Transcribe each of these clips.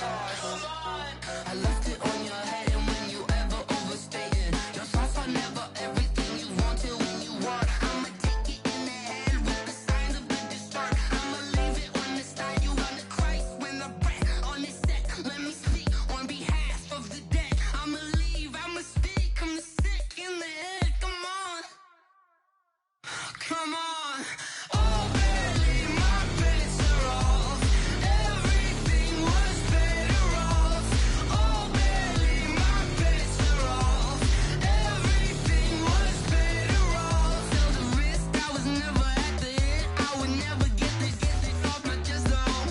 I left it on your head, and when you ever overstay it, your thoughts are never everything you wanted when you want. I'ma take it in the head with the signs of the distort. I'ma leave it on the side, you on the Christ when I breath on this set. Let me speak on behalf of the dead. I'ma leave, I'ma speak, I'm sick in the head. Come on, come on. Oh, barely my bits are off. Everything was better off. Oh, barely my bits are off. Everything was better off. Felt the risk, I was never at the hit. I would never get this off my chest though.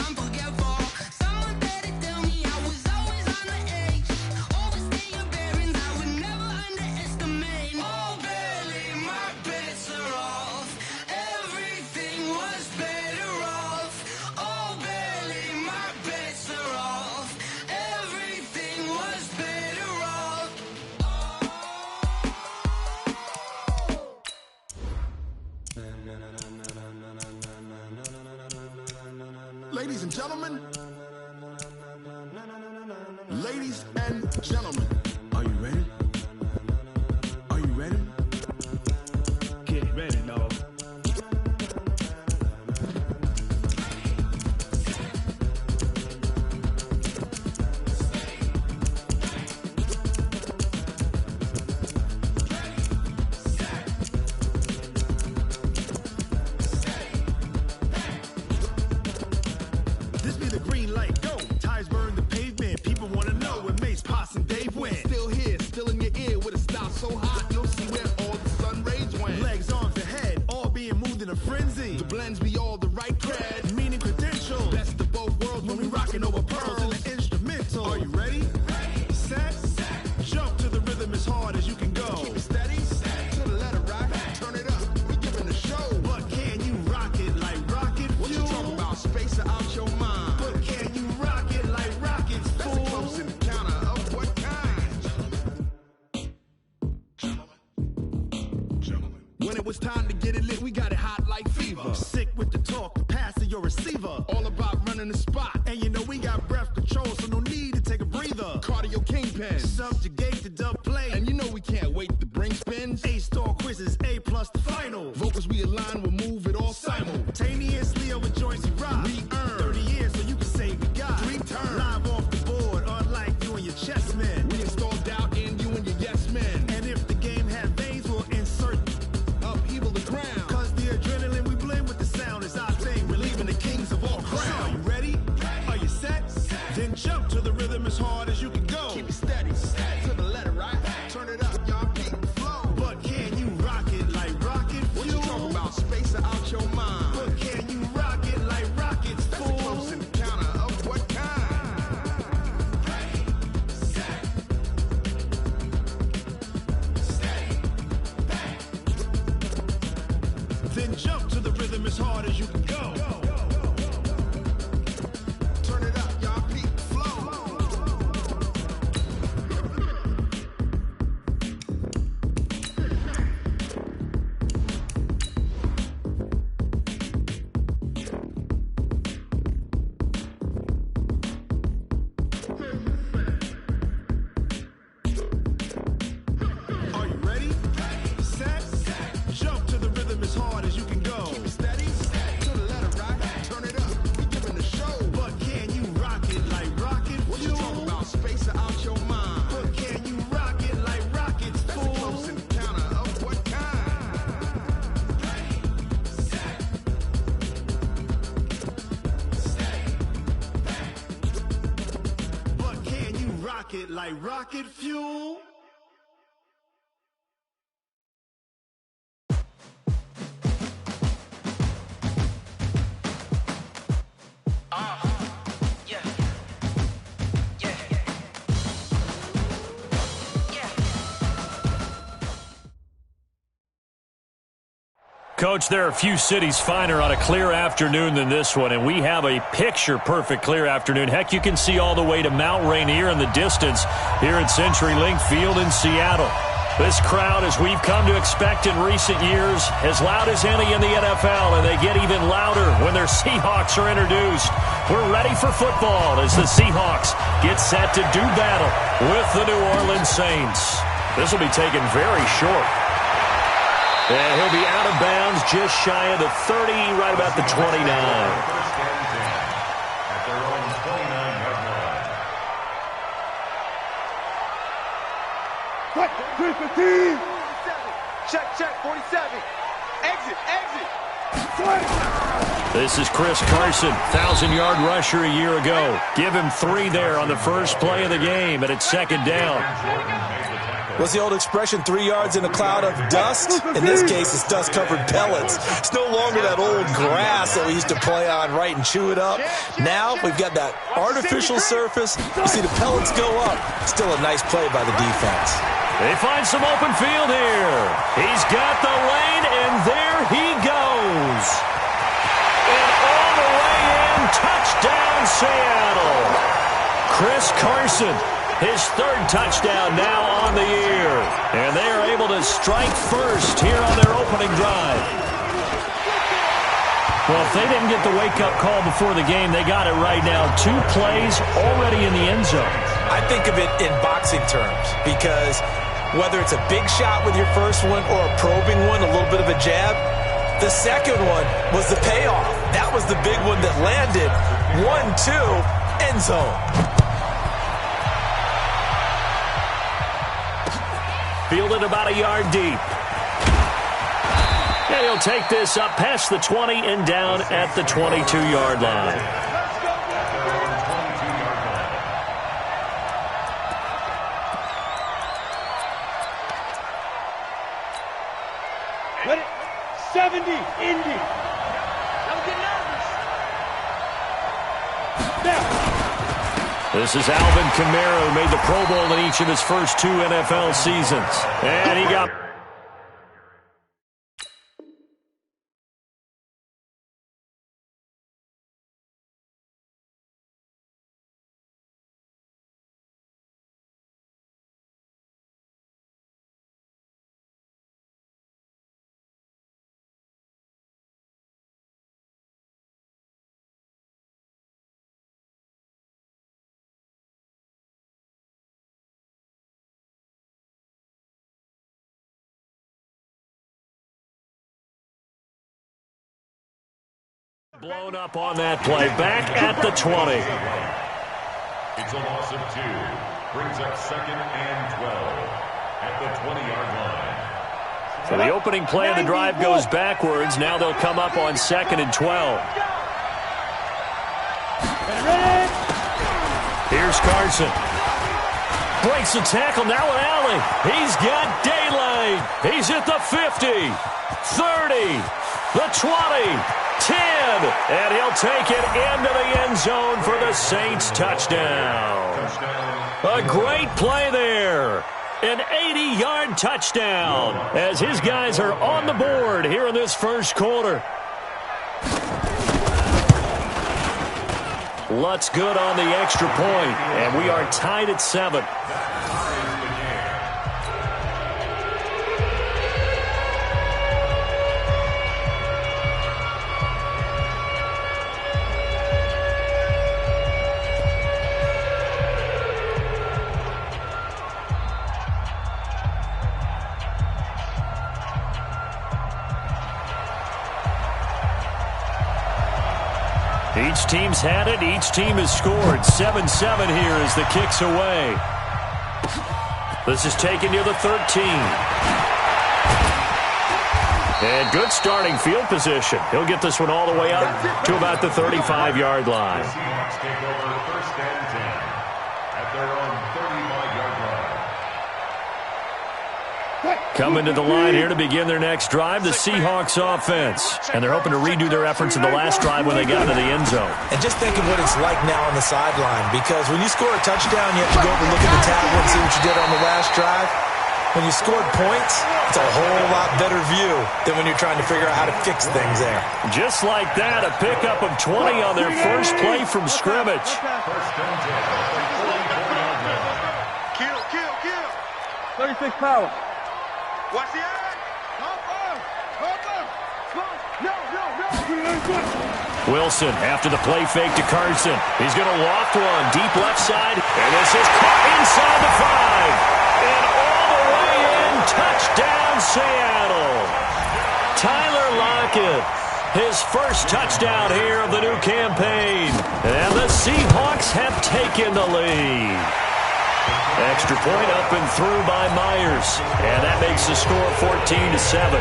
I'm forgetful. Someone better tell me I was always on the edge. Overstay your bearings, I would never underestimate. Oh, barely my bits are off. Everything was better off. Oh, barely my bits are off. Everything was better off. Ladies and gentlemen, ladies and gentlemen, are you ready? Are you ready? Get ready, dog. This be the green light, go. Tires burn the pavement. People want to know where Mace, Potts, and Dave went. Still here, still in your ear with a style so hot, you'll see where all the sun rays went. Legs, arms, and head, all being moved in a frenzy. The blends be all the right cred. Meaning credentials. Best of both worlds when we rockin' over pearls in in the instrumental. Are you ready? Set, jump to the rhythm as hard as you can go. Keep it steady, to the letter rock. Turn it up, we giving the show. But can you rock it like rocket What you fuel? talking about? Space or out your mind? But can you rock it like rockets, That's a fool? close encounter of what kind? Gentlemen. When it was time to get it lit, we got it hot like fever. Sick with the talk, the pass of your receiver. All about running the spot. And you know we got breath control, so no need to take a breather. Cardio kingpin. Subjugate the dub play. And you know we can't wait to bring spins. A-star quizzes, A+ the final. Vocals we align, we'll move it all Simultaneously over joints we rock. We earn 30 years so you can say we got 3 turns. live off the board, unlike you and your chess men. We install doubt in you and your yes men. And if the game had veins, we'll insert Upheaval the ground. cause the adrenaline we blend with the sound is our thing. We're leaving the kings of all So, crowns. Are you ready? Are you set? Then jump to the rhythm as hard as you can go. Keep it steady, to the letter right. Turn it up, y'all peak the flow. But can you rock it like rocket What you fuel? talking about? Space or out your mind? But can you rock it like rockets, That's a fool? close encounter of what kind? Then jump to the rhythm as hard as you can go. Turn it up, y'all peak the flow. Are you ready? Set, jump to the rhythm as hard as you can go. Keep it steady, to the letter right. Turn it up, we giving the show. But can you rock it like rocket What you fuel? talking about? Space or out your mind? But can you rock it like rockets, That's a fool? close encounter of what kind? But can you rock it like rocket fuel? Yeah. Yeah. Yeah. Coach, there are a few cities finer on a clear afternoon than this one, and we have a picture-perfect clear afternoon. Heck, you can see all the way to Mount Rainier in the distance here at CenturyLink Field in Seattle. This crowd, as we've come to expect in recent years, as loud as any in the NFL, and they get even louder when their Seahawks are introduced. We're ready for football as the Seahawks get set to do battle with the New Orleans Saints. This will be taken very short. And he'll be out of bounds just shy of the 30, right about the 29. Check, 47. Exit. This is Chris Carson, 1,000-yard rusher a year ago. Give him 3 there on the first play of the game, and it's second down. What's the old expression, 3 yards in a cloud of dust? In this case, it's dust-covered pellets. It's no longer that old grass that we used to play on, right, and chew it up. Now we've got that artificial surface. You see the pellets go up. Still a nice play by the defense. They find some open field here. He's got the lane, and there he goes. And all the way in, touchdown Seattle. Chris Carson, his 3rd touchdown now on the year. And they are able to strike first here on their opening drive. Well, if they didn't get the wake-up call before the game, they got it right now. 2 plays already in the end zone. I think of it in boxing terms because whether it's a big shot with your first one or a probing one, a little bit of a jab, the second one was the payoff. That was the big one that landed. 1-2, end zone. Fielded about a yard deep. And he'll take this up past the 20 and down at the 22-yard line. Ready? 70, Indy. I'm getting nervous. Now. This is Alvin Kamara, who made the Pro Bowl in each of his first 2 NFL seasons. And he got... blown up on that play. Back at the 20. It's a loss of 2. Brings up 2nd and 12 at the 20-yard line. So the opening play of the drive goes backwards. Now they'll come up on 2nd and 12. Here's Carson. Breaks the tackle. Now an alley. He's got daylight. He's at the 50, 30, the 20. 10, and he'll take it into the end zone for the Saints touchdown. A great play there. An 80-yard touchdown as his guys are on the board here in this first quarter. Lutz good on the extra point, and we are tied at 7. Each team's had it. Each team has scored. 7-7 here as the kick's away. This is taken near the 13. And good starting field position. He'll get this one all the way up to about the 35-yard line. The Seahawks take over 1st and 10 at their own 35-yard line. Coming to the line here to begin their next drive, the Seahawks offense. And they're hoping to redo their efforts in the last drive when they got into the end zone. And just think of what it's like now on the sideline, because when you score a touchdown, you have to go over and look at the tablet and see what you did on the last drive. When you scored points, it's a whole lot better view than when you're trying to figure out how to fix things there. Just like that, a pickup of 20 on their first play from scrimmage. 36 power. Watch the eye. Wilson after the play fake to Carson. He's going to loft one deep left side. And this is caught inside the 5. And all the way in. Touchdown, Seattle. Tyler Lockett. His first touchdown here of the new campaign. And the Seahawks have taken the lead. Extra point up and through by Myers. And that makes the score 14-7.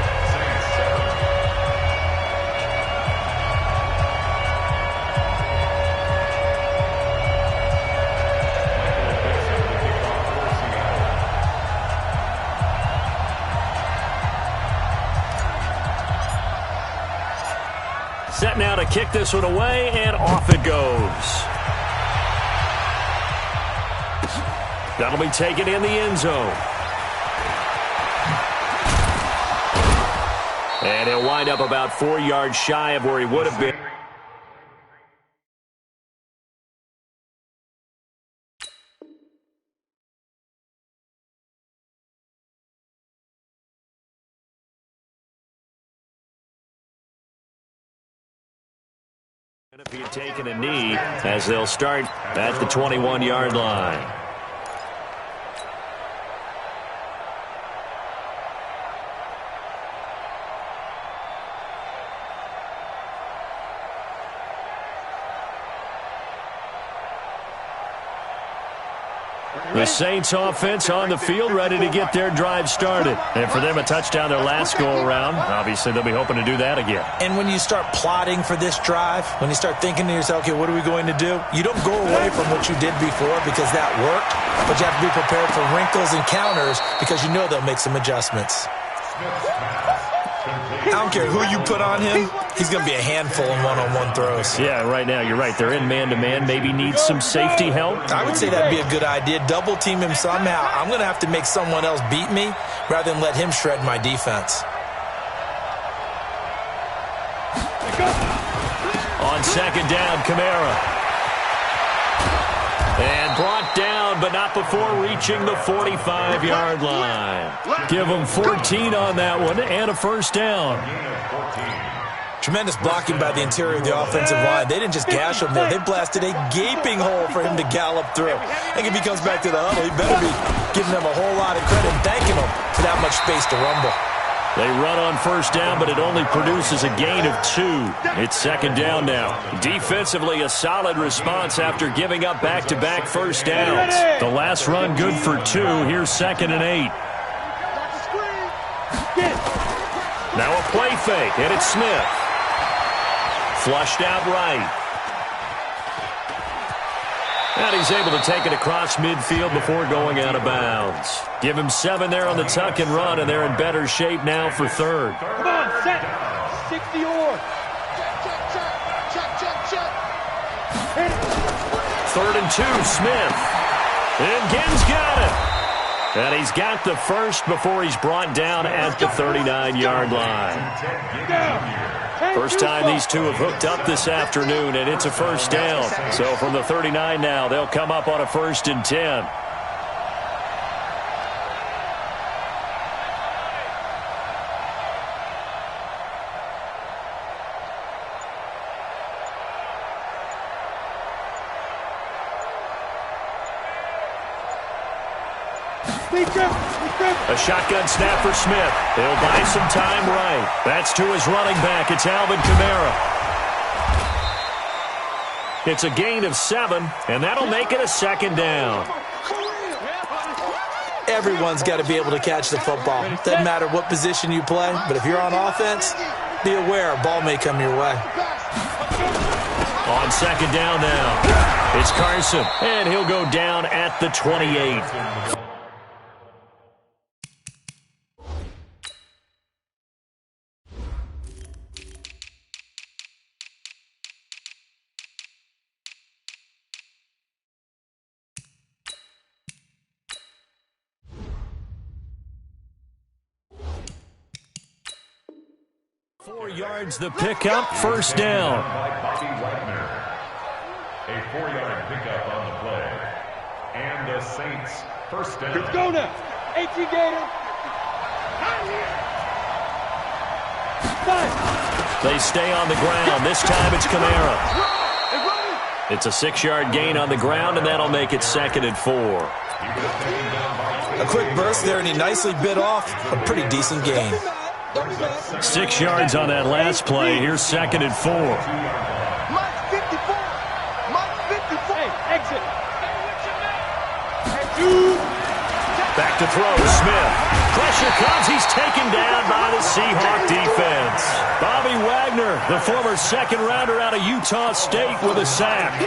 Set now to kick this one away, and off it goes. That'll be taken in the end zone. And he'll wind up about 4 yards shy of where he would have been. If he had taken a knee, as they'll start at the 21-yard line. The Saints offense on the field, ready to get their drive started. And for them, a touchdown their last go-around. Obviously, they'll be hoping to do that again. And when you start plotting for this drive, when you start thinking to yourself, okay, what are we going to do? You don't go away from what you did before because that worked, but you have to be prepared for wrinkles and counters because you know they'll make some adjustments. I don't care who you put on him, he's going to be a handful in one-on-one throws. Yeah, right now, you're right. They're in man-to-man. Maybe needs some safety help. I would say that'd be a good idea. Double team him somehow. I'm going to have to make someone else beat me rather than let him shred my defense. On second down, Kamara. And brought down, but not before reaching the 45-yard line. Give them 14 on that one and a first down. Tremendous blocking by the interior of the offensive line. They didn't just gash him there. They blasted a gaping hole for him to gallop through. I think if he comes back to the huddle, he better be giving them a whole lot of credit and thanking them for that much space to rumble. They run on first down, but it only produces a gain of 2. It's second down now. Defensively, a solid response after giving up back-to-back first downs. The last run good for 2. Here's 2nd and 8. Now a play fake, and it's Smith. Flushed out right. And he's able to take it across midfield before going out of bounds. Give him 7 there on the tuck and run, and they're in better shape now for 3rd. Come on, set. 60 or. Check. 3rd and 2, Smith. And Ginn's got it. And he's got the first before he's brought down at the 39-yard line. First time these two have hooked up this afternoon, and it's a first down. So from the 39 now, they'll come up on a 1st and 10. A shotgun snap for Smith. He'll buy some time right. That's to his running back. It's Alvin Kamara. It's a gain of 7, and that'll make it a 2nd down. Everyone's got to be able to catch the football. Doesn't matter what position you play, but if you're on offense, be aware a ball may come your way. On second down now, it's Carson, and he'll go down at the 28. 4 yards the pickup, first down. A 4-yard pickup on the play. And the Saints first down. Let's go now. 18 Gator. They stay on the ground. This time it's Kamara. It's a 6-yard gain on the ground, and that'll make it 2nd and 4. A quick burst there, and he nicely bit off a pretty decent gain. 6 yards on that last play. Here's 2nd and 4. Mike 54. Mike 54. Hey, exit. Back to throw, Smith. Pressure comes. He's taken down by the Seahawk defense. Bobby Wagner, the former second-rounder out of Utah State, with a sack.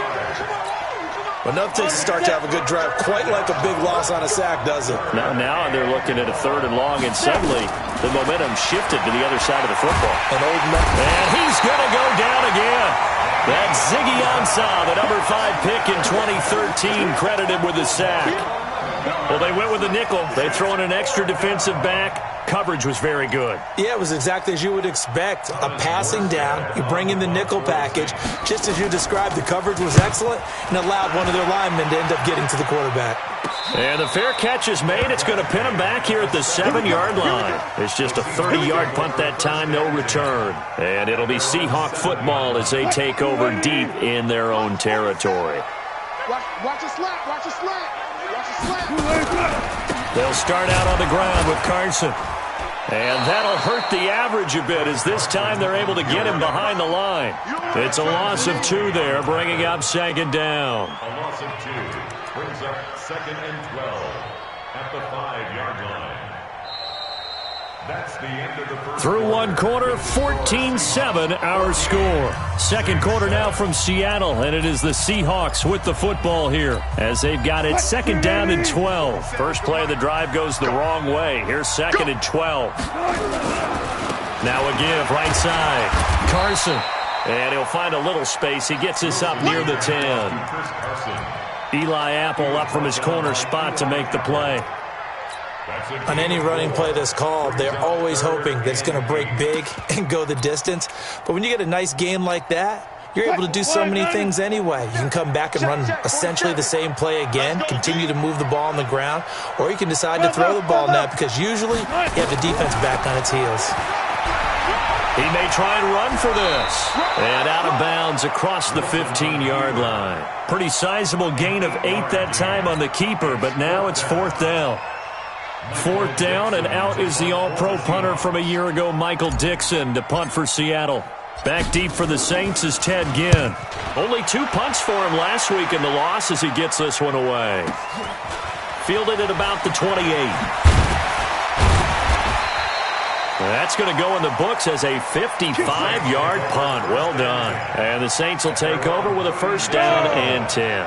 Enough takes to start to have a good drive. Quite like a big loss on a sack, does it? Now they're looking at a 3rd and long, and suddenly the momentum shifted to the other side of the football. And he's going to go down again. That's Ziggy Ansah, the number 5 pick in 2013, credited with the sack. Well, they went with the nickel. They throw in an extra defensive back. Coverage was very good. Yeah, it was exactly as you would expect. A passing down. You bring in the nickel package. Just as you described, the coverage was excellent and allowed one of their linemen to end up getting to the quarterback. And the fair catch is made. It's going to pin them back here at the 7-yard line. It's just a 30-yard punt that time, no return. And it'll be Seahawk football as they take over deep in their own territory. Watch a slap. Watch a slap. Watch a slap. They'll start out on the ground with Carson. And that'll hurt the average a bit as this time they're able to get him behind the line. It's a loss of 2 there, bringing up 2nd down. A loss of 2 brings up 2nd and 12 at the 5-yard line. That's the end of the first. Through one quarter, 14-7 our score. Second quarter now from Seattle, and it is the Seahawks with the football here as they've got it 2nd down and 12. First play of the drive goes the wrong way. Here's 2nd and 12. Now a give right side. Carson. And he'll find a little space. He gets us up near the 10. Eli Apple up from his corner spot to make the play. On any running play that's called, they're always hoping that it's going to break big and go the distance. But when you get a nice game like that, you're able to do so many things anyway. You can come back and run essentially the same play again, continue to move the ball on the ground, or you can decide to throw the ball now because usually you have the defense back on its heels. He may try and run for this. And out of bounds across the 15-yard line. Pretty sizable gain of 8 that time on the keeper, but now it's 4th down. 4th down, and out is the all-pro punter from a year ago, Michael Dixon, to punt for Seattle. Back deep for the Saints is Ted Ginn. Only 2 punts for him last week in the loss as he gets this one away. Fielded at about the 28. That's going to go in the books as a 55-yard punt. Well done. And the Saints will take over with a 1st down and 10.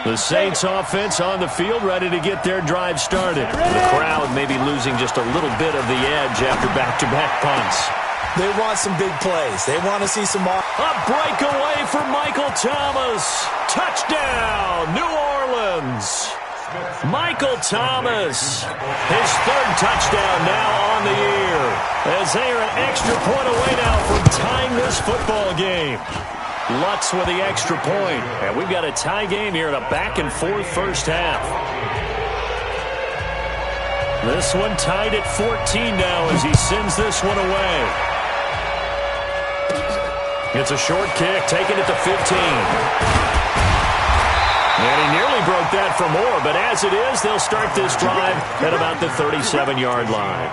The Saints offense on the field, ready to get their drive started. The crowd may be losing just a little bit of the edge after back-to-back punts. They want some big plays. They want to see some... A breakaway for Michael Thomas. Touchdown, New Orleans. Michael Thomas, his 3rd touchdown now on the year, as they are an extra point away now from tying this football game. Lutz with the extra point, and we've got a tie game here in a back-and-forth first half. This one tied at 14 now as he sends this one away. It's a short kick, taking it to 15. And he nearly broke that for more, but as it is, they'll start this drive at about the 37-yard line.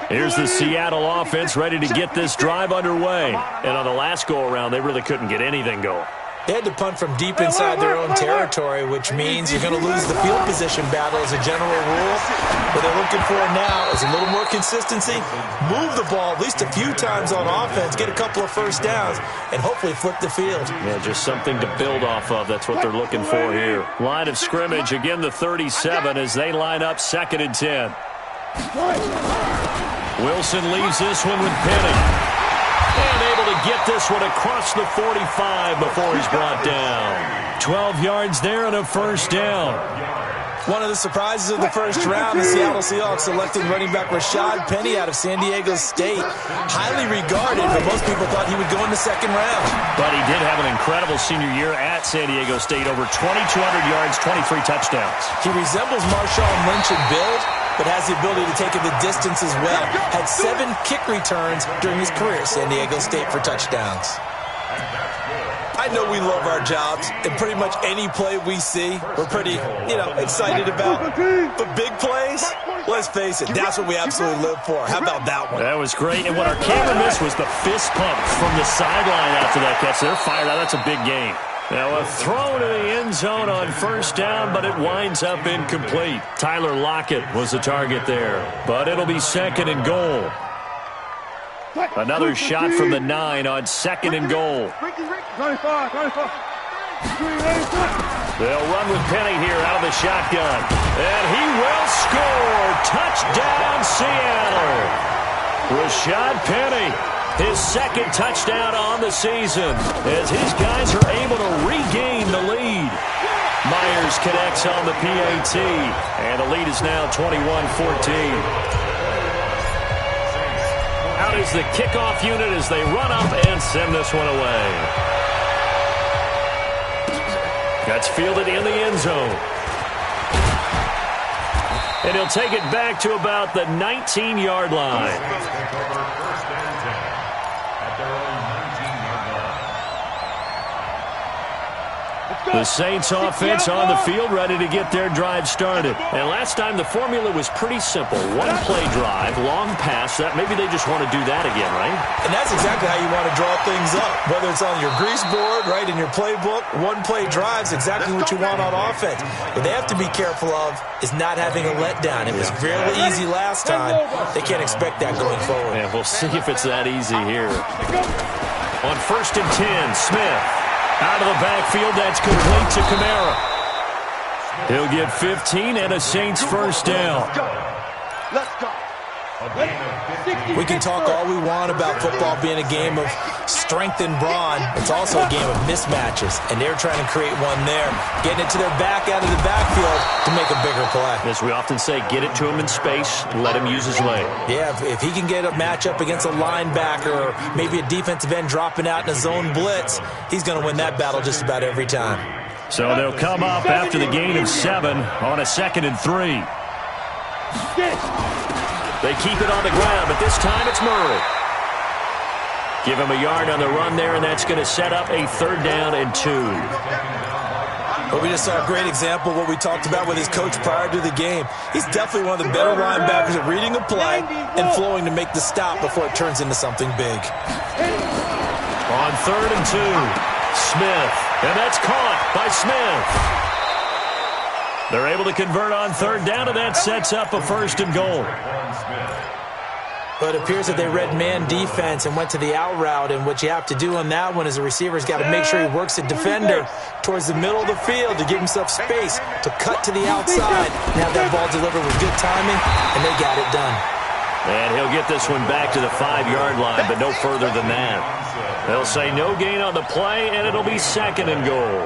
Here's the Seattle offense ready to get this drive underway. And on the last go-around, they really couldn't get anything going. They had to punt from deep inside their own territory, which means you're going to lose the field position battle as a general rule. What they're looking for now is a little more consistency, move the ball at least a few times on offense, get a couple of 1st downs, and hopefully flip the field. Yeah, just something to build off of. That's what they're looking for here. Line of scrimmage, again the 37 as they line up 2nd and 10. Wilson leaves this one with Penny. And able to get this one across the 45 before he's brought down. 12 yards there and a 1st down. One of the surprises of the first round, the Seattle Seahawks selecting running back Rashad Penny out of San Diego State. Highly regarded, but most people thought he would go in the second round. But he did have an incredible senior year at San Diego State. Over 2,200 yards, 23 touchdowns. He resembles Marshawn Lynch in build, but has the ability to take it the distance as well. Had 7 kick returns during his career at San Diego State for touchdowns. I know we love our jobs, and pretty much any play we see, we're pretty, excited about. But big plays, let's face it, that's what we absolutely live for. How about that one? That was great, and what our camera missed was the fist pump from the sideline after that catch. They're fired out. That's a big game. Now a throw to the end zone on first down, but it winds up incomplete. Tyler Lockett was the target there, but it'll be second and goal. Another shot from the 9 on second and goal. They'll run with Penny here out of the shotgun. And he will score. Touchdown, Seattle. Rashad Penny, his second touchdown on the season as his guys are able to regain the lead. Myers connects on the PAT, and the lead is now 21-14. Out is the kickoff unit as they run up and send this one away. That's fielded in the end zone. And he'll take it back to about the 19-yard line. The Saints offense on the field ready to get their drive started. And last time the formula was pretty simple. One play drive, long pass. Maybe they just want to do that again, right? And that's exactly how you want to draw things up. Whether it's on your grease board, right, in your playbook, one play drive is exactly what you want on offense. What they have to be careful of is not having a letdown. It was fairly easy last time. They can't expect that going forward. Yeah, we'll see if it's that easy here. On 1st and 10, Smith. Out of the backfield, that's complete to Kamara. He'll get 15 and a Saints first down. Let's go. We can talk all we want about football being a game of strength and brawn. It's also a game of mismatches, and they're trying to create one there. Getting it to their back out of the backfield to make a bigger play. As we often say, get it to him in space, let him use his leg. Yeah, if he can get a matchup against a linebacker or maybe a defensive end dropping out in a zone blitz, he's going to win that battle just about every time. So they'll come up after the gain of 7 on a 2nd and 3. They keep it on the ground, but this time it's Murray. Give him a yard on the run there, and that's going to set up a 3rd down and 2. Well, we just saw a great example of what we talked about with his coach prior to the game. He's definitely one of the better linebackers at reading a play and flowing to make the stop before it turns into something big. On 3rd and 2, Smith, and that's caught by Smith. They're able to convert on 3rd down, and that sets up a 1st and goal. But it appears that they read man defense and went to the out route, and what you have to do on that one is the receiver's got to make sure he works the defender towards the middle of the field to give himself space to cut to the outside and have that ball delivered with good timing, and they got it done. And he'll get this one back to the 5-yard line, but no further than that. They'll say no gain on the play, and it'll be 2nd and goal.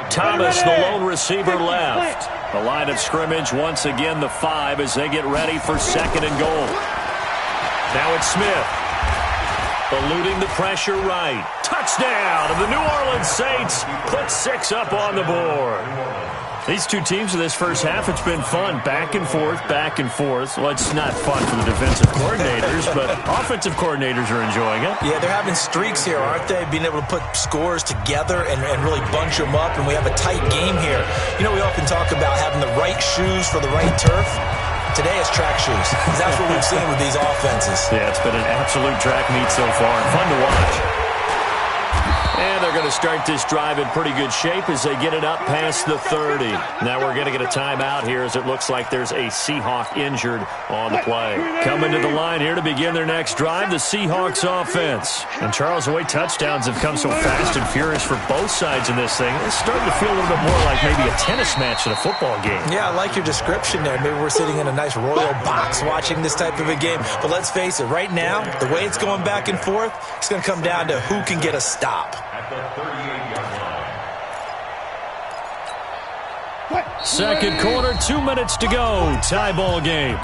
Thomas, the lone receiver, left. The line of scrimmage, once again, the 5 as they get ready for 2nd and goal. Now it's Smith. Eluding the pressure right. Touchdown! And the New Orleans Saints put 6 up on the board. These two teams in this first half, it's been fun. Back and forth, back and forth. Well, it's not fun for the defensive coordinators, but offensive coordinators are enjoying it. Yeah, they're having streaks here, aren't they? Being able to put scores together and really bunch them up, and we have a tight game here. You know, we often talk about having the right shoes for the right turf. Today it's track shoes. That's what we've seen with these offenses. Yeah, it's been an absolute track meet so far, and fun to watch. And they're going to start this drive in pretty good shape as they get it up past the 30. Now we're going to get a timeout here as it looks like there's a Seahawk injured on the play. Coming to the line here to begin their next drive, the Seahawks offense. And Charles, the way touchdowns have come so fast and furious for both sides in this thing, it's starting to feel a little bit more like maybe a tennis match than a football game. Yeah, I like your description there. Maybe we're sitting in a nice royal box watching this type of a game. But let's face it, right now, the way it's going back and forth, it's going to come down to who can get a stop. At the 38-yard line. Second quarter, 2 minutes to go. Tie ball game.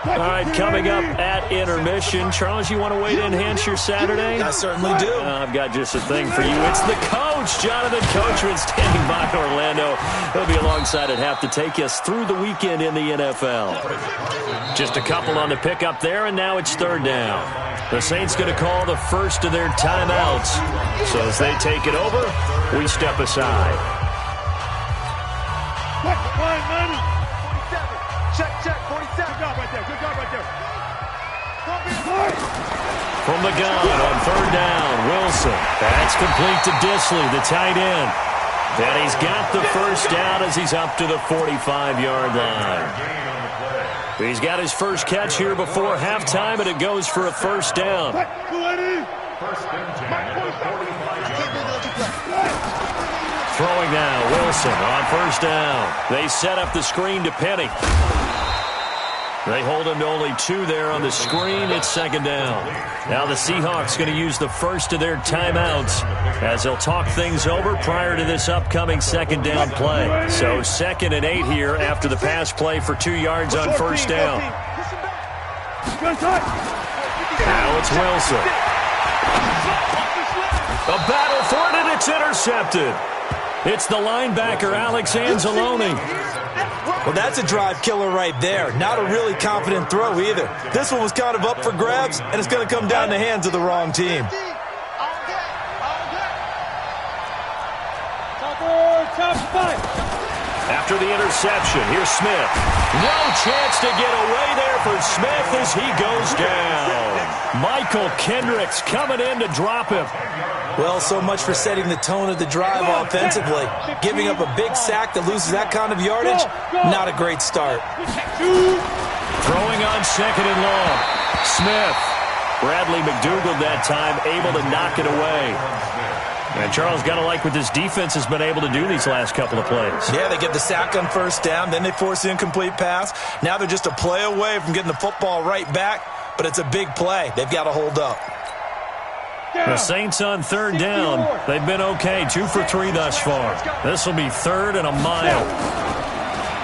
All right, coming up at intermission. Charles, you want to wait to enhance your Saturday? I certainly do. I've got just a thing for you. It's the coach, Jonathan Coachman, standing by Orlando. He'll be alongside at half to take us through the weekend in the NFL. Just a couple on the pickup there, and now it's third down. The Saints going to call the first of their timeouts. So as they take it over, we step aside. Check, 47. Good job right there. From the gun on third down, Wilson. That's complete to Disley, the tight end. And he's got the first down as he's up to the 45-yard line. He's got his first catch here before halftime, and it goes for a first down. Throwing now, Wilson on first down. They set up the screen to Penny. They hold him to only 2 there on the screen. It's second down. Now the Seahawks going to use the first of their timeouts as they'll talk things over prior to this upcoming second down play. So 2nd and 8 here after the pass play for 2 yards on first down. Now it's Wilson. A battle for it, and it's intercepted. It's the linebacker, Alex Anzalone. Well, that's a drive killer right there. Not a really confident throw either. This one was kind of up for grabs, and it's going to come down in the hands of the wrong team. After the interception, here's Smith. No chance to get away there for Smith as he goes down. Michael Kendricks coming in to drop him. Well, so much for setting the tone of the drive offensively. Giving up a big sack that loses that kind of yardage, not a great start. Throwing on second and long. Smith. Bradley McDougald that time able to knock it away. And Charles, got to like what this defense has been able to do these last couple of plays. Yeah, they get the sack on first down, then they force the incomplete pass. Now they're just a play away from getting the football right back, but it's a big play. They've got to hold up. The Saints on third down. They've been okay, 2 for 3 thus far. This will be 3rd and a mile.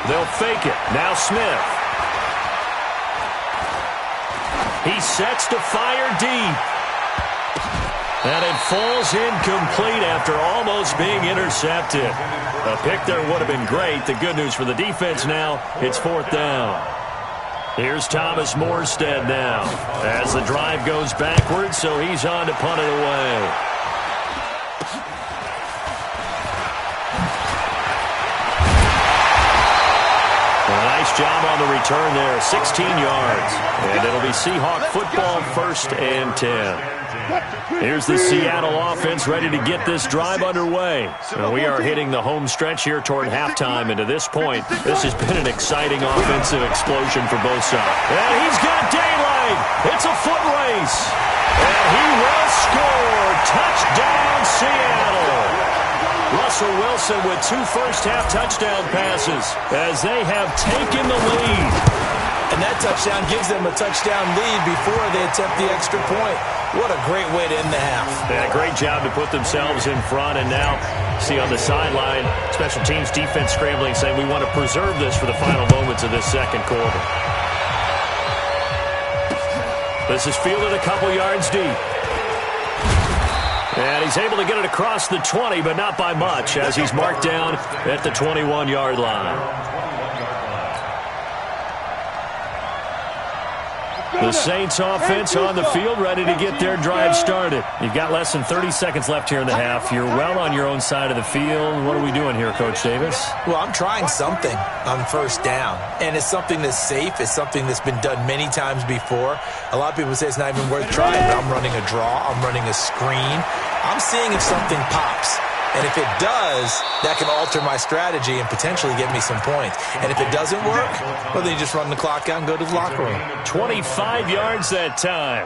They'll fake it. Now Smith. He sets to fire deep. And it falls incomplete after almost being intercepted. A pick there would have been great. The good news for the defense now, it's 4th down. Here's Thomas Morstead now as the drive goes backwards, so he's on to punt it away. Nice job on the return there, 16 yards. And it'll be Seahawk football, 1st and 10. Here's the Seattle offense ready to get this drive underway. And we are hitting the home stretch here toward halftime. And to this point, this has been an exciting offensive explosion for both sides. And he's got daylight. It's a foot race. And he will score. Touchdown, Seattle. Russell Wilson with 2 first-half touchdown passes as they have taken the lead. And that touchdown gives them a touchdown lead before they attempt the extra point. What a great way to end the half. Yeah, great job to put themselves in front. And now, see on the sideline, special teams defense scrambling, saying we want to preserve this for the final moments of this second quarter. This is fielded a couple yards deep. And he's able to get it across the 20, but not by much, as he's marked down at the 21-yard line. The Saints offense on the field, ready to get their drive started. You've got less than 30 seconds left here in the half. You're well on your own side of the field. What are we doing here, Coach Davis? Well, I'm trying something on first down, and it's something that's safe. It's something that's been done many times before. A lot of people say it's not even worth trying, but I'm running a draw. I'm running a screen. I'm seeing if something pops. And if it does, that can alter my strategy and potentially get me some points. And if it doesn't work, well, then you just run the clock out and go to the locker room. 25 yards that time.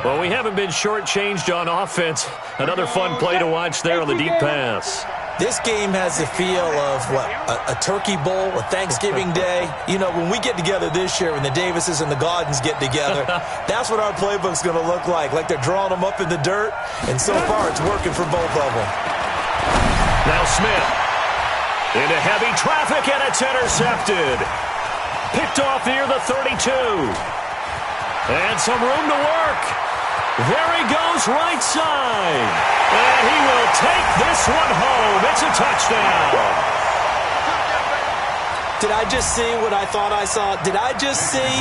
Well, we haven't been shortchanged on offense. Another fun play to watch there on the deep pass. This game has the feel of, what, a turkey bowl, a Thanksgiving day. You know, when we get together this year, when the Davises and the Gaudens get together, that's what our playbook's going to look like they're drawing them up in the dirt, and so far it's working for both of them. Now Smith into heavy traffic, and it's intercepted. Picked off near the 32. And some room to work. There he goes, right side. And he will take this one home. It's a touchdown. Did I just see what I thought I saw? Did I just see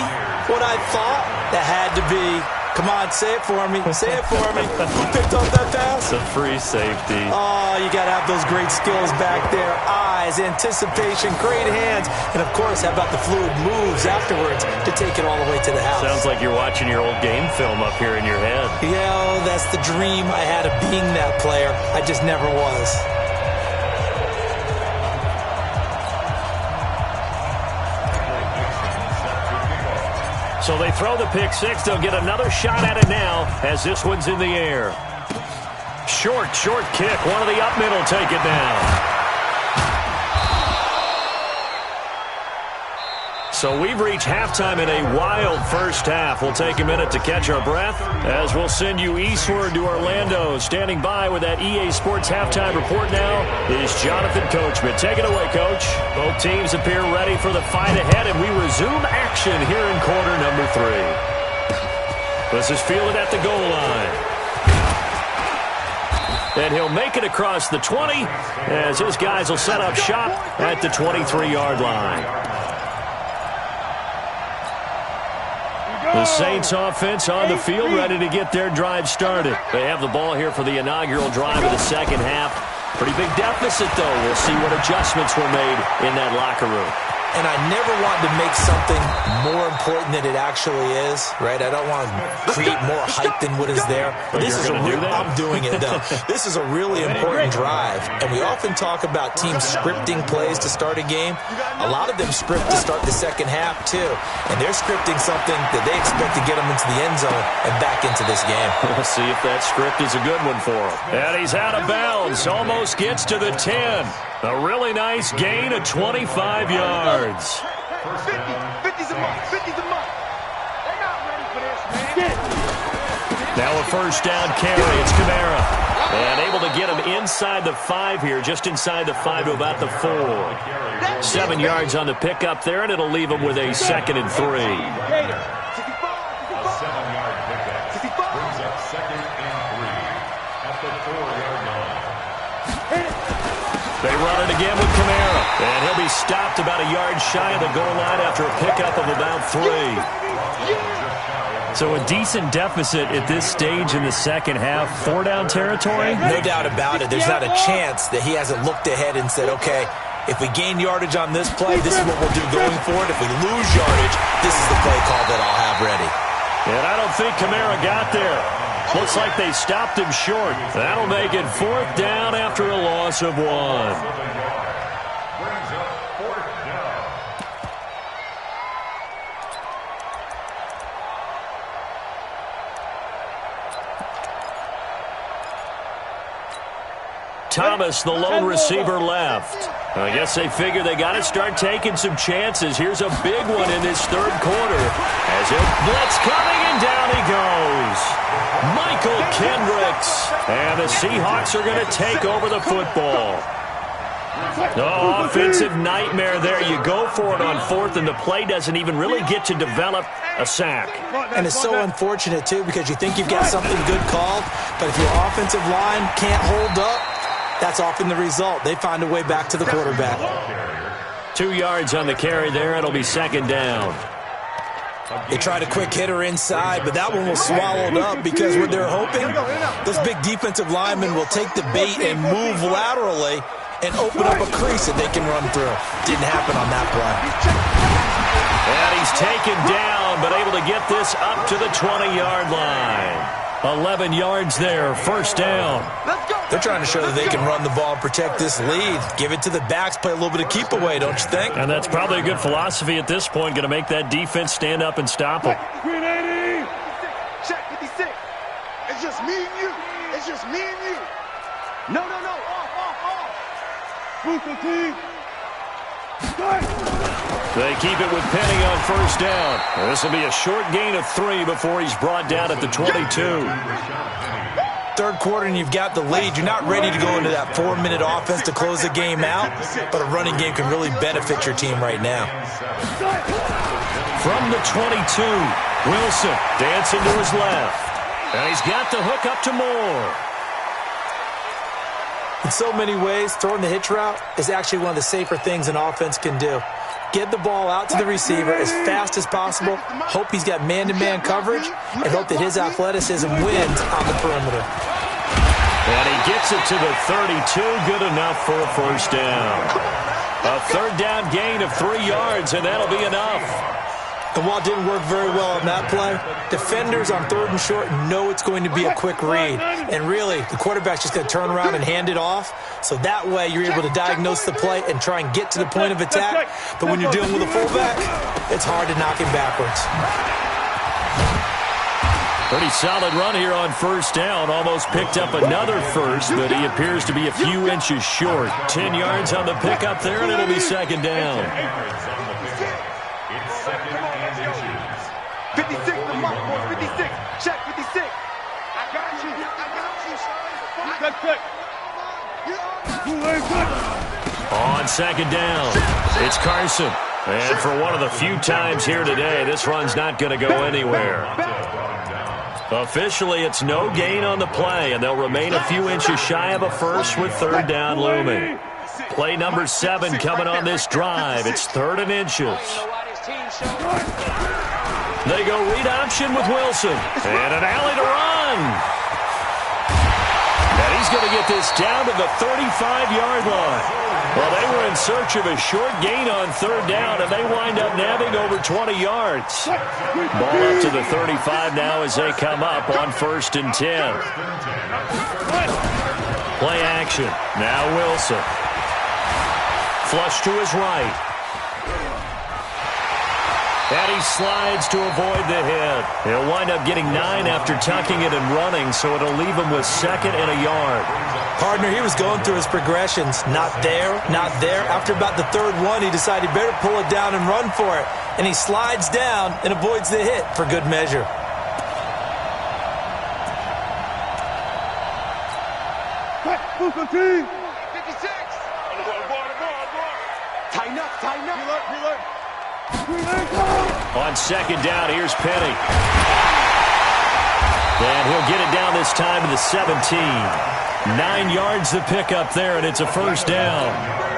what I thought? That had to be. Come on, say it for me. Say it for me. Who picked up that pass? The free safety. Oh, you got to have those great skills back there. Eyes, anticipation, great hands. And, of course, how about the fluid moves afterwards to take it all the way to the house? Sounds like you're watching your old game film up here in your head. Yeah, oh, that's the dream I had of being that player. I just never was. So they throw the pick six. They'll get another shot at it now as this one's in the air. Short kick. One of the up middle take it down. So we've reached halftime in a wild first half. We'll take a minute to catch our breath as we'll send you eastward to Orlando. Standing by with that EA Sports halftime report now is Jonathan Coachman. Take it away, Coach. Both teams appear ready for the fight ahead, and we resume action here in quarter number 3. This is fielded at the goal line. And he'll make it across the 20 as his guys will set up shop at the 23-yard line. The Saints offense on the field, ready to get their drive started. They have the ball here for the inaugural drive of the second half. Pretty big deficit, though. We'll see what adjustments were made in that locker room. And I never want to make something more important than it actually is, right? I don't want to create more hype than what is there. But this is I'm doing it, though. This is a really important drive. And we often talk about teams scripting plays to start a game. A lot of them script to start the second half, too. And they're scripting something that they expect to get them into the end zone and back into this game. We'll see if that script is a good one for them. And he's out of bounds. Almost gets to the 10. A really nice gain of 25 yards. 50's a month. 50's a month. They're not ready for this, man. Now a first down carry. It's Kamara. And able to get him inside the 5 here, just inside the 5 to about the 4. 7 yards on the pickup there, and it'll leave him with a 2nd and 3. A 7-yard pickup brings up 2nd and 3 at the 4-yard line. They run it again with Kamara. And he'll be stopped about a yard shy of the goal line after a pickup of about 3. So a decent deficit at this stage in the second half. 4-down territory? No doubt about it. There's not a chance that he hasn't looked ahead and said, okay, if we gain yardage on this play, this is what we'll do going forward. If we lose yardage, this is the play call that I'll have ready. And I don't think Kamara got there. Looks like they stopped him short. That'll make it 4th down after a loss of 1. Brings up 4th down. Thomas, the lone receiver, left. I guess they figure they got to start taking some chances. Here's a big one in this third quarter. As it blitz coming, and down he goes. Michael Kendricks. And the Seahawks are going to take over the football. Oh, offensive nightmare there. You go for it on 4th, and the play doesn't even really get to develop a sack. And it's so unfortunate, too, because you think you've got something good called, but if your offensive line can't hold up, that's often the result. They find a way back to the quarterback. 2 yards on the carry there. It'll be 2nd down. They tried a quick hitter inside, but that one was swallowed up because what they're hoping, those big defensive linemen will take the bait and move laterally and open up a crease that they can run through. Didn't happen on that play. And he's taken down, but able to get this up to the 20-yard line. 11 yards there, 1st down. They're trying to show that they can run the ball and protect this lead. Give it to the backs, play a little bit of keep away, don't you think? And that's probably a good philosophy at this point, going to make that defense stand up and stop them. Check 56. It's just me and you. It's just me and you. No. Off. They keep it with Penny on first down. This will be a short gain of 3 before he's brought down at the 22. Third quarter and you've got the lead. You're not ready to go into that 4-minute offense to close the game out, but a running game can really benefit your team right now. From the 22, Wilson dancing to his left. And he's got the hook up to Moore. In so many ways, throwing the hitch route is actually one of the safer things an offense can do. Get the ball out to the receiver as fast as possible, hope he's got man-to-man coverage, and hope that his athleticism wins on the perimeter. And he gets it to the 32, good enough for a first down. A third down gain of 3 yards, and that'll be enough. And while it didn't work very well on that play, defenders on 3rd and short know it's going to be a quick read. And really, the quarterback's just going to turn around and hand it off. So that way, you're able to diagnose the play and try and get to the point of attack. But when you're dealing with a fullback, it's hard to knock him backwards. Pretty solid run here on first down. Almost picked up another first, but he appears to be a few inches short. 10 yards on the pickup there, and it'll be second down. 56 the mark, boy, 56. Check 56. I got you. On second down, it's Carson. And for one of the few times here today, this run's not going to go anywhere. Officially, it's no gain on the play, and they'll remain a few inches shy of a first with third down looming. Play number 7 coming on this drive. It's 3rd and inches. They go read option with Wilson. And an alley to run. And he's going to get this down to the 35-yard line. Well, they were in search of a short gain on third down, and they wind up nabbing over 20 yards. Ball up to the 35 now as they come up on 1st and 10. Play action. Now Wilson. Flush to his right. And he slides to avoid the hit. He'll wind up getting 9 after tucking it and running, so it'll leave him with 2nd and a yard. Partner, he was going through his progressions. Not there, not there. After about the 3rd one, he decided he better pull it down and run for it. And he slides down and avoids the hit for good measure. Tighten up, tighten up. On second down, here's Penny. And he'll get it down this time to the 17. 9 yards to pick up there, and it's a first down.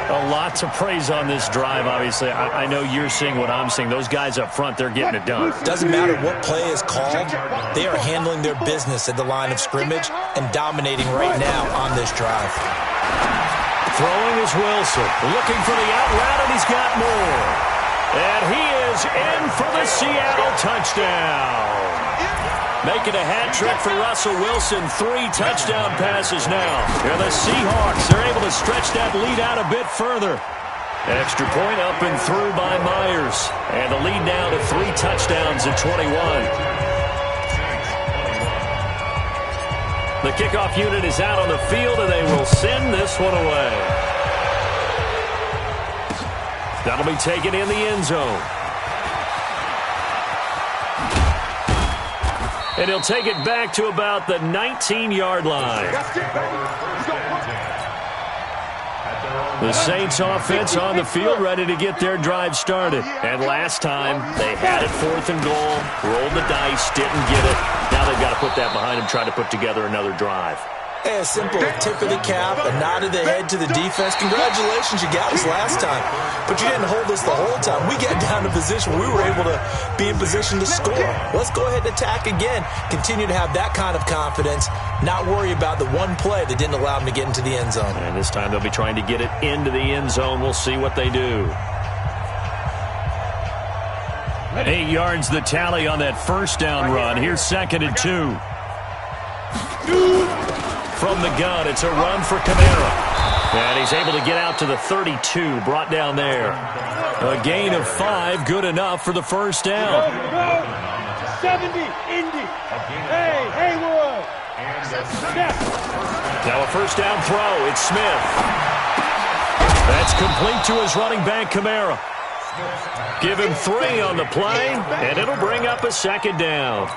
A lot to praise on this drive, obviously. I know you're seeing what I'm seeing. Those guys up front, they're getting it done. Doesn't matter what play is called. They are handling their business at the line of scrimmage and dominating right now on this drive. Throwing is Wilson. Looking for the out route, and he's got more. And he is in for the Seattle touchdown. Making a hat trick for Russell Wilson. 3 touchdown passes now. And the Seahawks are able to stretch that lead out a bit further. Extra point up and through by Myers. And the lead now to 3 touchdowns at 21. The kickoff unit is out on the field, and they will send this one away. That'll be taken in the end zone. And he'll take it back to about the 19-yard line. The Saints offense on the field ready to get their drive started. And last time, they had it 4th and goal, rolled the dice, didn't get it. Now they've got to put that behind them, try to put together another drive. Hey, a simple tip of the cap, a nod of the head to the defense. Congratulations, you got us last time. But you didn't hold us the whole time. We got down to position where we were able to be in position to score. Let's go ahead and attack again. Continue to have that kind of confidence. Not worry about the one play that didn't allow them to get into the end zone. And this time they'll be trying to get it into the end zone. We'll see what they do. 8 yards the tally on that first down run. Here's 2nd and 2. From the gun, it's a run for Kamara. And he's able to get out to the 32, brought down there. A gain of 5, good enough for the first down. 70, Indy. Hey, Haywood. Now a first down throw, it's Smith. complete to his running back, Kamara. Give him 3 on the play, and it'll bring up a second down.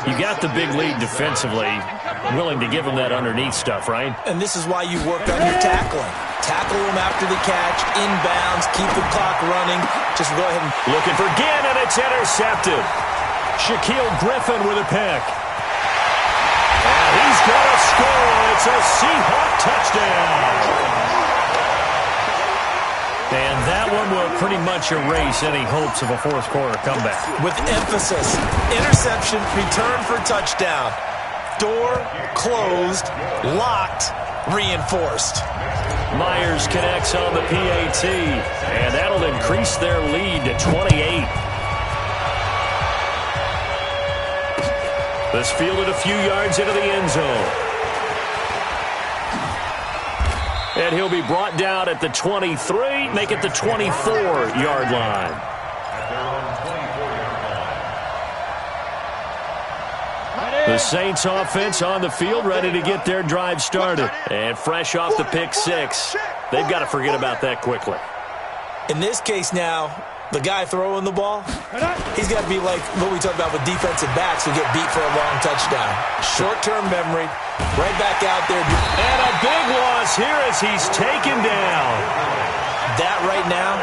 You got the big lead defensively. Willing to give him that underneath stuff, right? And this is why you work on your tackling. Tackle him after the catch, inbounds, keep the clock running. Just go ahead and... Looking for Ginn, and it's intercepted. Shaquille Griffin with a pick. And he's going to score. It's a Seahawk touchdown. And that one will pretty much erase any hopes of a fourth-quarter comeback. With emphasis, interception, return for touchdown. Door closed, locked, reinforced. Myers connects on the PAT, and that'll increase their lead to 28. This fielded a few yards into the end zone. And he'll be brought down at the 23, make it the 24-yard line. The Saints offense on the field, ready to get their drive started. And fresh off the pick 6, they've got to forget about that quickly. In this case now, the guy throwing the ball, he's got to be like what we talked about with defensive backs who get beat for a long touchdown. Short-term memory, right back out there. And a big loss here as he's taken down. That right now,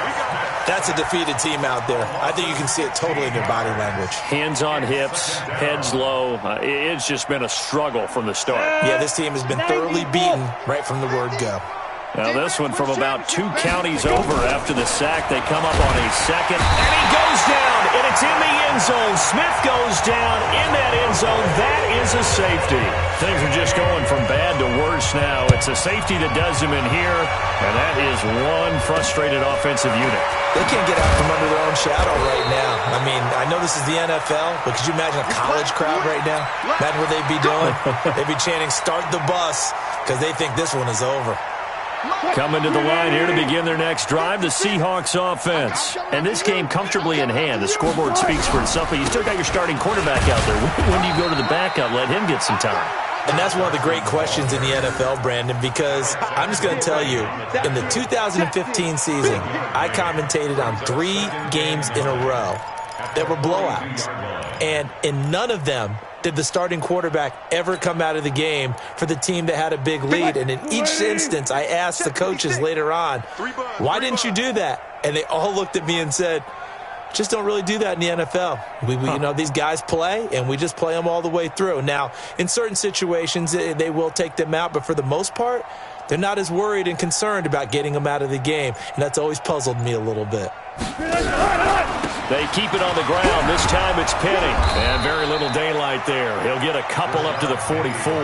that's a defeated team out there. I think you can see it totally in their body language. Hands on hips, heads low. It's just been a struggle from the start. Yeah, this team has been thoroughly beaten right from the word go. Now this one from about 2 counties over after the sack. They come up on a second, and he goes down, and it's in the end zone. Smith goes down in that end zone. That is a safety. Things are just going from bad to worse now. It's a safety that does him in here, and that is one frustrated offensive unit. They can't get out from under their own shadow right now. I mean, I know this is the NFL, but could you imagine a college crowd right now? Imagine what they'd be doing. They'd be chanting, "Start the bus," because they think this one is over. Coming to the line here to begin their next drive, the Seahawks offense. And this game comfortably in hand. The scoreboard speaks for itself, but you still got your starting quarterback out there. When do you go to the backup, let him get some time? And that's one of the great questions in the NFL, Brandon, because I'm just going to tell you, in the 2015 season, I commentated on 3 games in a row that were blowouts. And in none of them did the starting quarterback ever come out of the game for the team that had a big lead. And in each instance, I asked the coaches later on, why didn't you do that? And they all looked at me and said, just don't really do that in the NFL. You know, these guys play, and we just play them all the way through. Now, in certain situations, they will take them out, but for the most part, they're not as worried and concerned about getting them out of the game, and that's always puzzled me a little bit. They keep it on the ground. This time it's Penny, and very little daylight there. He'll get a couple up to the 44.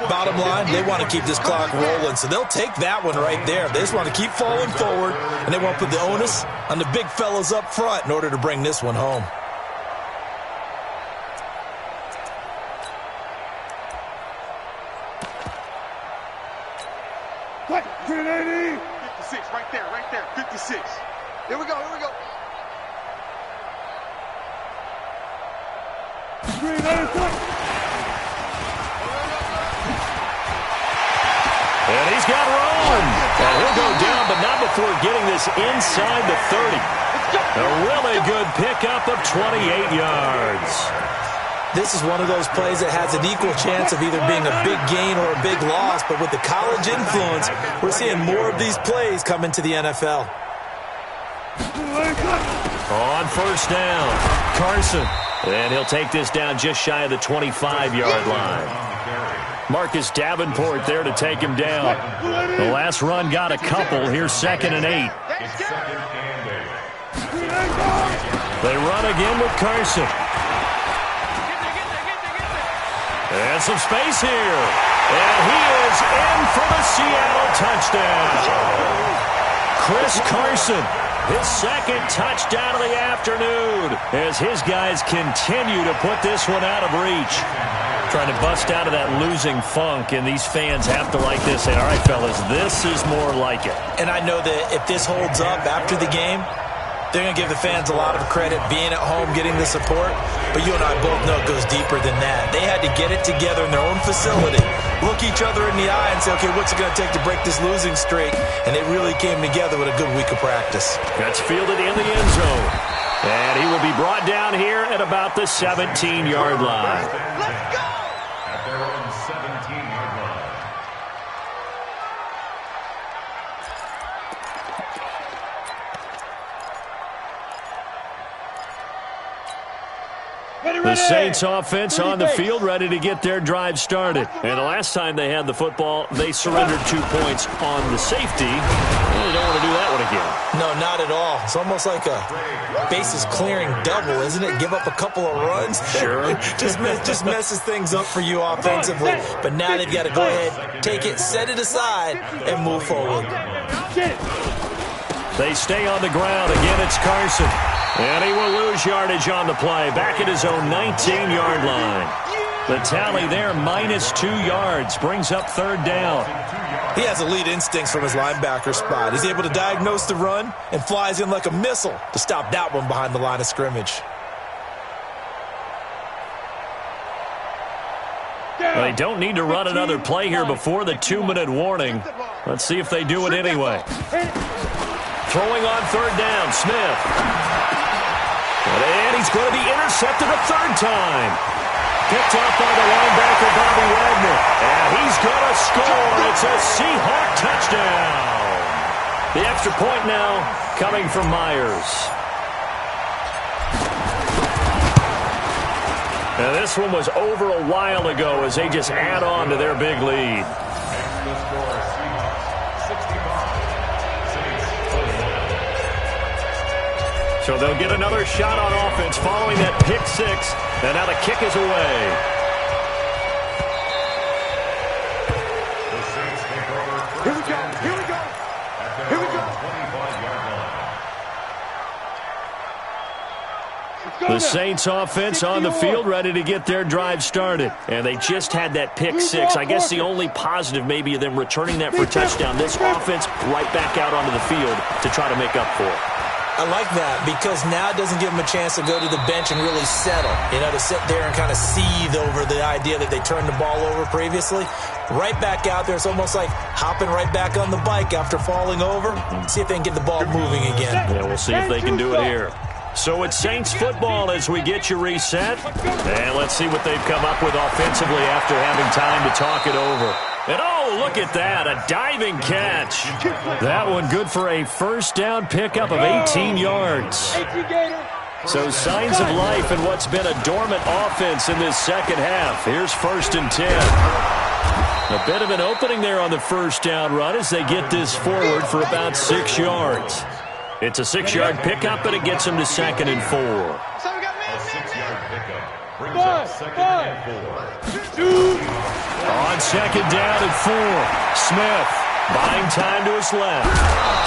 Bottom line, they want to keep this clock rolling, so they'll take that one right there. They just want to keep falling forward, and they want to put the onus on the big fellas up front in order to bring this one home. What? 56, right there, 56. Here we go. And he's got room. And he'll go down, but not before getting this inside the 30. A really good pickup of 28 yards. This is one of those plays that has an equal chance of either being a big gain or a big loss, but with the college influence, we're seeing more of these plays come into the NFL. On first down, Carson. And he'll take this down just shy of the 25-yard line. Marcus Davenport there to take him down. The last run got a couple. Here's 2nd and 8. They run again with Carson. And some space here. And he is in for the Seattle touchdown. Chris Carson, his 2nd touchdown of the afternoon, as his guys continue to put this one out of reach. Trying to bust out of that losing funk, and these fans have to like this. Say, all right, fellas, this is more like it. And I know that if this holds up after the game, They're going to give the fans a lot of credit being at home, getting the support. But you and I both know it goes deeper than that. They had to get it together in their own facility, look each other in the eye and say, okay, what's it going to take to break this losing streak? And they really came together with a good week of practice. That's fielded in the end zone. And he will be brought down here at about the 17-yard line. Let's go! At their own 17-yard line. The Saints offense on the field, ready to get their drive started. And the last time they had the football, they surrendered 2 points on the safety. And they don't want to do that one again. No, not at all. It's almost like a bases clearing double, isn't it? Give up a couple of runs. Sure. just messes things up for you offensively. But now they've got to go ahead, take it, set it aside, and move forward. They stay on the ground. Again, it's Carson. And he will lose yardage on the play. Back at his own 19-yard line. The tally there, -2 yards. Brings up third down. He has elite instincts from his linebacker spot. He's able to diagnose the run and flies in like a missile to stop that one behind the line of scrimmage. Well, they don't need to run another play here before the 2-minute warning. Let's see if they do it anyway. Throwing on third down, Smith. And he's going to be intercepted a third time. Picked off by the linebacker, Bobby Wagner. And he's going to score. It's a Seahawk touchdown. The extra point now coming from Myers. And this one was over a while ago as they just add on to their big lead. The score, Seahawks 65. So they'll get another shot on offense following that pick six. And now the kick is away. The Saints take over first. Here we go. Here we go. Here we go. 25-yard line. The Saints offense on the field ready to get their drive started. And they just had that pick six. I guess the only positive maybe of them returning that for a touchdown. This offense right back out onto the field to try to make up for it. I like that because now it doesn't give them a chance to go to the bench and really settle, to sit there and kind of seethe over the idea that they turned the ball over previously. Right back out there, it's almost like hopping right back on the bike after falling over. See if they can get the ball moving again. Yeah, we'll see if they can do it here. So it's Saints football as we get you reset. And let's see what they've come up with offensively after having time to talk it over. And oh, look at that, a diving catch. That one good for a first down pickup of 18 yards. So signs of life in what's been a dormant offense in this second half. Here's 1st and 10. A bit of an opening there on the first down run as they get this forward for about 6 yards. It's a 6-yard pickup, but it gets them to 2nd and 4. A 6-yard pickup brings up 2nd and 4. On 2nd down and 4, Smith buying time to his left.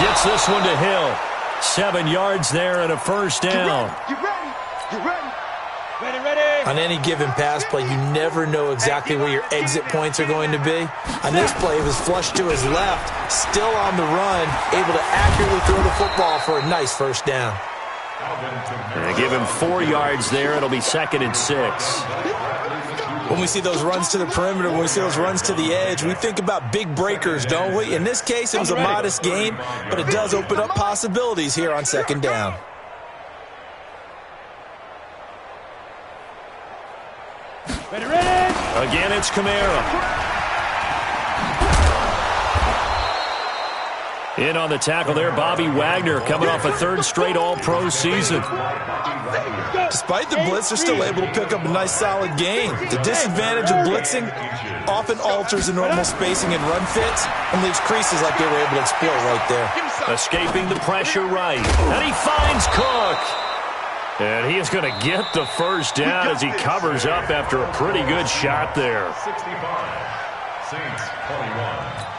Gets this one to Hill. 7 yards there and a first down. You ready? You ready? Ready, ready. On any given pass play, you never know exactly where your exit points are going to be. On this play, it was flushed to his left, still on the run, able to accurately throw the football for a nice first down. They give him 4 yards there. It'll be 2nd and 6. When we see those runs to the perimeter, when we see those runs to the edge, we think about big breakers, don't we? In this case, it was a modest gain, but it does open up possibilities here on 2nd down. Ready, ready. Again, it's Kamara. In on the tackle there, Bobby Wagner coming off a 3rd straight All-Pro season. Despite the blitz, they're still able to pick up a nice solid gain. The disadvantage of blitzing often alters the normal spacing and run fits and leaves creases like they were able to exploit right there. Escaping the pressure right. And he finds Cook. And he is going to get the first down as he covers up after a pretty good shot there. 65. Saints 21.